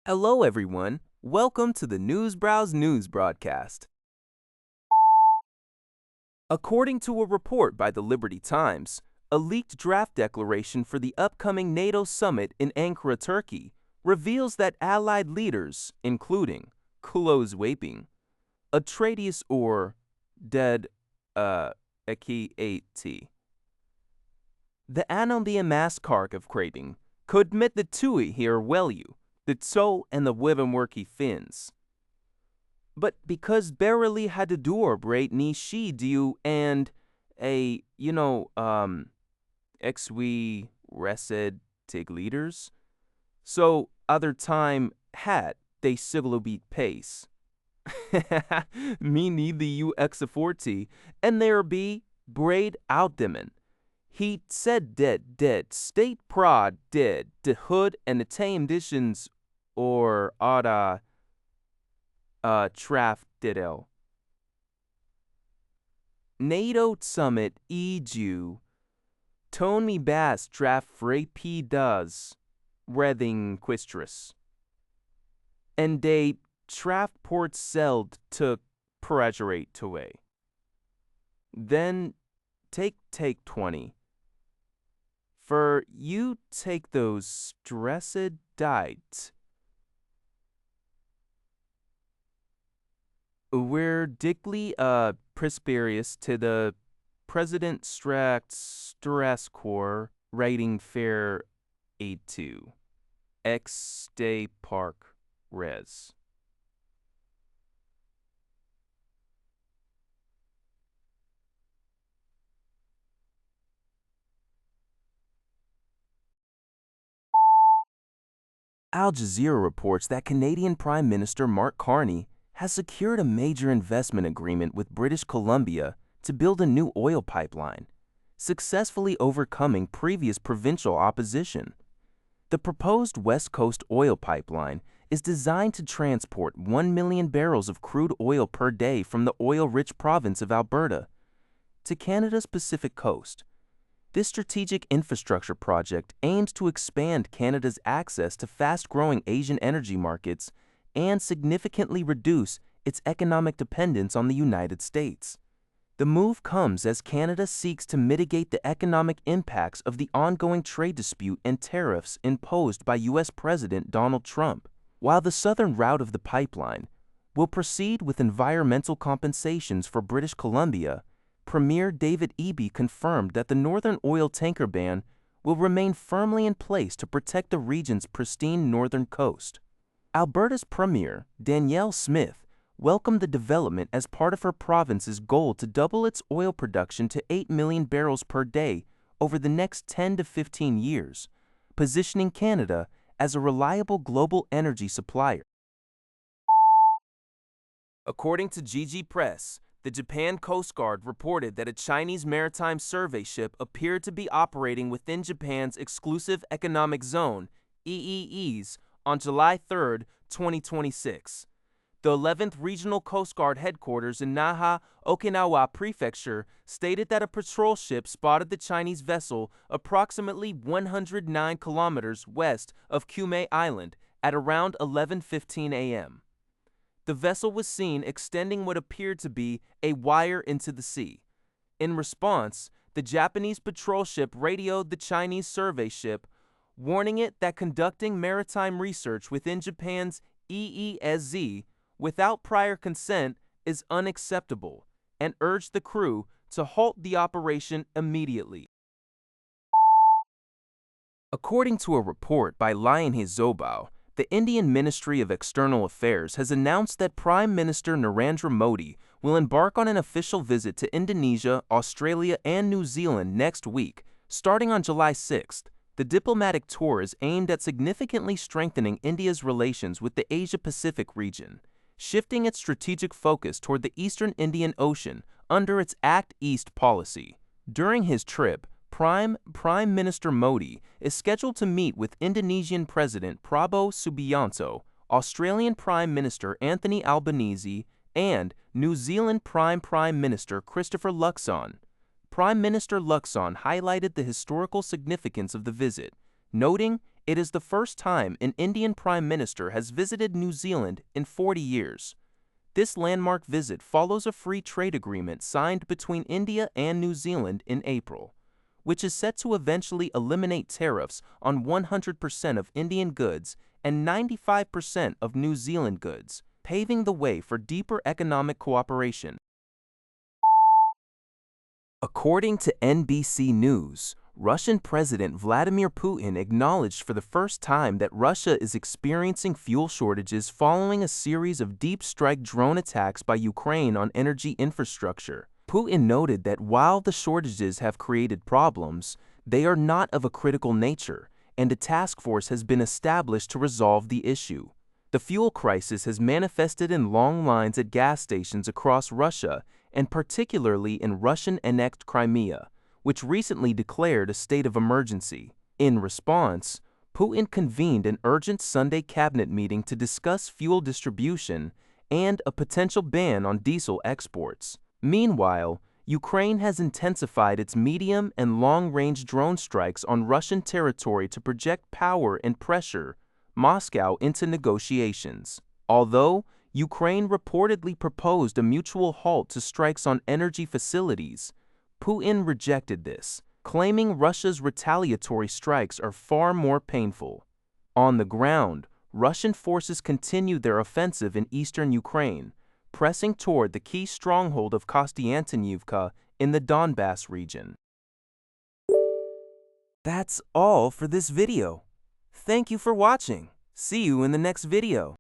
Hello, everyone. Welcome to the Newsbrowse News broadcast. According to a report by the Liberty Times, a leaked draft declaration for the upcoming NATO summit in Ankara, Turkey, reveals that allied leaders, including Close Waping, Atreides or Dead Eki the Anolia Maskark of Krating, could admit the Tui here Welu, the Tso and the Wibbenwerki Finns. But because barely had to do break ni she do and exwe resed tig leaders, so other time had they civil beat pace. Me need the U X40 and there be braid out demin. He said dead, state prod dead, the hood and the tame editions or ada traf diddle. NATO summit eju tone me bass draft frape does rething quistress. And they traf port seld to peragurate to way. Then take 20. For you take those stressed diet. We're dickly prosperous to the President Stress Corps writing fair aid to X Day Park Res. Al Jazeera reports that Canadian Prime Minister Mark Carney has secured a major investment agreement with British Columbia to build a new oil pipeline, successfully overcoming previous provincial opposition. The proposed West Coast oil pipeline is designed to transport 1 million barrels of crude oil per day from the oil-rich province of Alberta to Canada's Pacific coast. This strategic infrastructure project aims to expand Canada's access to fast-growing Asian energy markets and significantly reduce its economic dependence on the United States. The move comes as Canada seeks to mitigate the economic impacts of the ongoing trade dispute and tariffs imposed by U.S. President Donald Trump. While the southern route of the pipeline will proceed with environmental compensations for British Columbia, Premier David Eby confirmed that the northern oil tanker ban will remain firmly in place to protect the region's pristine northern coast. Alberta's Premier, Danielle Smith, welcomed the development as part of her province's goal to double its oil production to 8 million barrels per day over the next 10 to 15 years, positioning Canada as a reliable global energy supplier. According to GG Press, the Japan Coast Guard reported that a Chinese maritime survey ship appeared to be operating within Japan's exclusive economic zone, EEEs, on July 3, 2026. The 11th Regional Coast Guard headquarters in Naha, Okinawa Prefecture stated that a patrol ship spotted the Chinese vessel approximately 109 kilometers west of Kume Island at around 11:15 a.m. The vessel was seen extending what appeared to be a wire into the sea. In response, the Japanese patrol ship radioed the Chinese survey ship, warning it that conducting maritime research within Japan's EESZ without prior consent is unacceptable, and urged the crew to halt the operation immediately. According to a report by Lion Hezobao, the Indian Ministry of External Affairs has announced that Prime Minister Narendra Modi will embark on an official visit to Indonesia, Australia, and New Zealand next week, starting on July 6th. The diplomatic tour is aimed at significantly strengthening India's relations with the Asia-Pacific region, shifting its strategic focus toward the Eastern Indian Ocean under its Act East policy. During his trip, Prime Minister Modi is scheduled to meet with Indonesian President Prabowo Subianto, Australian Prime Minister Anthony Albanese, and New Zealand Prime Minister Christopher Luxon. Prime Minister Luxon highlighted the historical significance of the visit, noting It is the first time an Indian Prime Minister has visited New Zealand in 40 years. This landmark visit follows a free trade agreement signed between India and New Zealand in April, which is set to eventually eliminate tariffs on 100% of Indian goods and 95% of New Zealand goods, paving the way for deeper economic cooperation. According to NBC News, Russian President Vladimir Putin acknowledged for the first time that Russia is experiencing fuel shortages following a series of deep-strike drone attacks by Ukraine on energy infrastructure. Putin noted that while the shortages have created problems, they are not of a critical nature, and a task force has been established to resolve the issue. The fuel crisis has manifested in long lines at gas stations across Russia, and particularly in Russian-annexed Crimea, which recently declared a state of emergency. In response, Putin convened an urgent Sunday cabinet meeting to discuss fuel distribution and a potential ban on diesel exports. Meanwhile, Ukraine has intensified its medium and long-range drone strikes on Russian territory to project power and pressure Moscow into negotiations. Although Ukraine reportedly proposed a mutual halt to strikes on energy facilities, Putin rejected this, claiming Russia's retaliatory strikes are far more painful. On the ground, Russian forces continued their offensive in eastern Ukraine, pressing toward the key stronghold of Kostiantynivka in the Donbass region. That's all for this video. Thank you for watching. See you in the next video.